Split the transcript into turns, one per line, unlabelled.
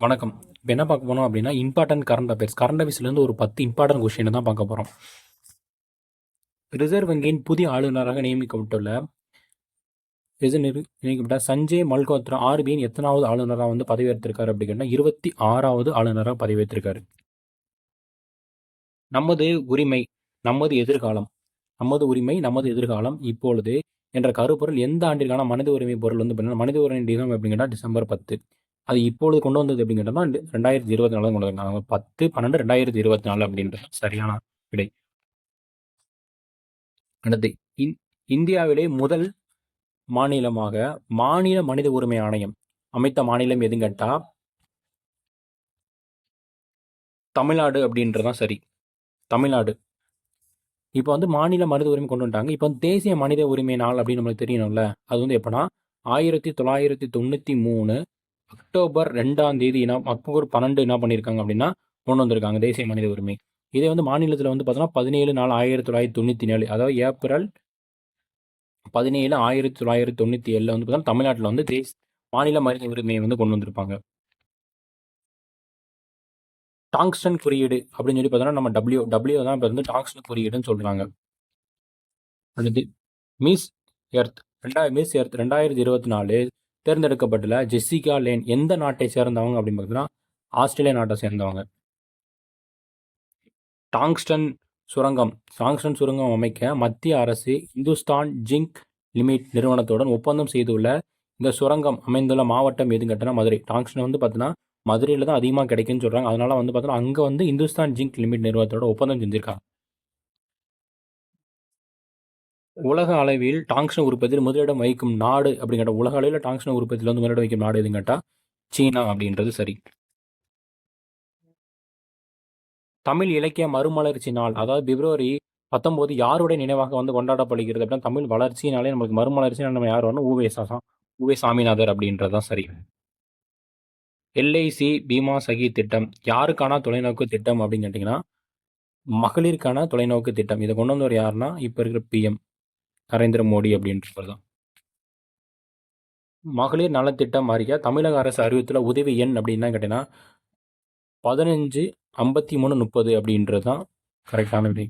வணக்கம். இப்போ என்ன பார்க்க போறோம் அப்படின்னா, இம்பார்ட்டன்ட் கரண்ட் அஃபேர்ஸ். கரண்ட் அஃபேர்ஸ்லேருந்து ஒரு 10 இம்பார்ட்டன்ட் கொஸ்டினை தான் பார்க்க போகிறோம். ரிசர்வ் வங்கியின் புதிய ஆளுநராக நியமிக்கப்பட்ட சஞ்சய் மல்கோத்ரா ஆர்பிஐயின் எத்தனாவது ஆளுநராக வந்து பதவியேற்றிருக்காரு அப்படி கேட்டால் 26வது ஆளுநராக பதவியேற்றிருக்காரு. நமது உரிமை நமது எதிர்காலம் நமது உரிமை நமது எதிர்காலம் இப்பொழுது என்ற கருப்பொருள் எந்த ஆண்டிற்கான மனித உரிமை பொருள் வந்து பார்த்தீங்கன்னா மனித உரிமை தினம் அப்படின்னு கேட்டால் டிசம்பர் 10. அது இப்பொழுது கொண்டு வந்தது அப்படின்னு கேட்டோம்னா 2024 கொண்டு வந்தாங்க. 10/12/2024 அப்படின்றது சரியான விடை. அடுத்து இந்தியாவிலே முதல் மாநிலமாக மாநில மனித உரிமை ஆணையம் அமைத்த மாநிலம் எதுன்னு கேட்டா தமிழ்நாடு அப்படின்றதான் சரி. தமிழ்நாடு. இப்போ வந்து மாநில மனித உரிமை கொண்டு வந்துட்டாங்க. இப்போ வந்து தேசிய மனித உரிமை நாள் அப்படின்னு நம்மளுக்கு தெரியணும்ல. அது வந்து எப்போனா 1993 அக்டோபர் 2 அக்டோபர் 12 என்ன பண்ணியிருக்காங்க அப்படின்னா கொண்டு வந்திருக்காங்க தேசிய மனித உரிமை. இதே வந்து மாநிலத்தில் வந்து பார்த்தோன்னா 17/4/1997, அதாவது ஏப்ரல் 17/1997 வந்து பார்த்தோன்னா தமிழ்நாட்டில் வந்து மாநில மனித உரிமையை வந்து கொண்டு வந்திருப்பாங்க. டாங்ஸ்டன் குறியீடு அப்படின்னு சொல்லி பார்த்தோன்னா நம்ம டபிள்யூ தான் இப்போ வந்து டாங்ஸ்டன் குறியீடுன்னு சொல்கிறாங்க. அடுத்து மிஸ் எர்த் 2024 தேர்ந்தெடுக்கப்பட்டுள்ள ஜெசிகா லேன் எந்த நாட்டை சேர்ந்தவங்க அப்படின்னு பார்த்தீங்கன்னா ஆஸ்திரேலியா நாட்டை சேர்ந்தவங்க. டாங்ஸ்டன் சுரங்கம் அமைக்க மத்திய அரசு இந்துஸ்தான் ஜிங்க் லிமிட் நிறுவனத்துடன் ஒப்பந்தம் செய்துள்ள இந்த சுரங்கம் அமைந்துள்ள மாவட்டம் எதுன்னு கேட்டனா மதுரை. டாங்ஸ்டன் வந்து பார்த்தீங்கன்னா மதுரையில் தான் அதிகமாக கிடைக்குன்னு சொல்கிறாங்க. அதனால வந்து பார்த்தோன்னா அங்கே வந்து இந்துஸ்தான் ஜிங்க் லிமிட் நிறுவனத்தோட ஒப்பந்தம் செஞ்சுருக்காங்க. உலக அளவில் டாங்ஸ்டன் உற்பத்தியில் முதலிடம் வகிக்கும் நாடு அப்படின்னு கேட்டால் உலக அளவில் டாங்ஸ்டன் உற்பத்தியில் வந்து முதலிடம் வகிக்கும் நாடு எதுன்னு கேட்டால் சீனா அப்படின்றது சரி. தமிழ் இலக்கிய மறுமலர்ச்சி நாள், அதாவது பிப்ரவரி 19 யாருடைய நினைவாக வந்து கொண்டாடப்படுகிறது அப்படின்னா தமிழ் வளர்ச்சினாலே நம்மளுக்கு மறுமலர்ச்சி நம்ம யார் வரணும் உவே சாமிநாதர் அப்படின்றது தான் சரி. எல்ஐசி பீமா சகி திட்டம் யாருக்கான தொலைநோக்கு திட்டம் அப்படின்னு கேட்டிங்கன்னா மகளிருக்கான தொலைநோக்கு திட்டம். இதை கொண்டு வந்தவர் யாருன்னா இப்போ இருக்கிற PM நரேந்திர மோடி அப்படின்றவர் தான். மகளிர் நலத்திட்டம் அறிய தமிழக அரசு அறிவித்துள்ள உதவி எண் அப்படின்னா கேட்டீங்கன்னா 15 53 30 அப்படின்றது தான் கரெக்டான விடை.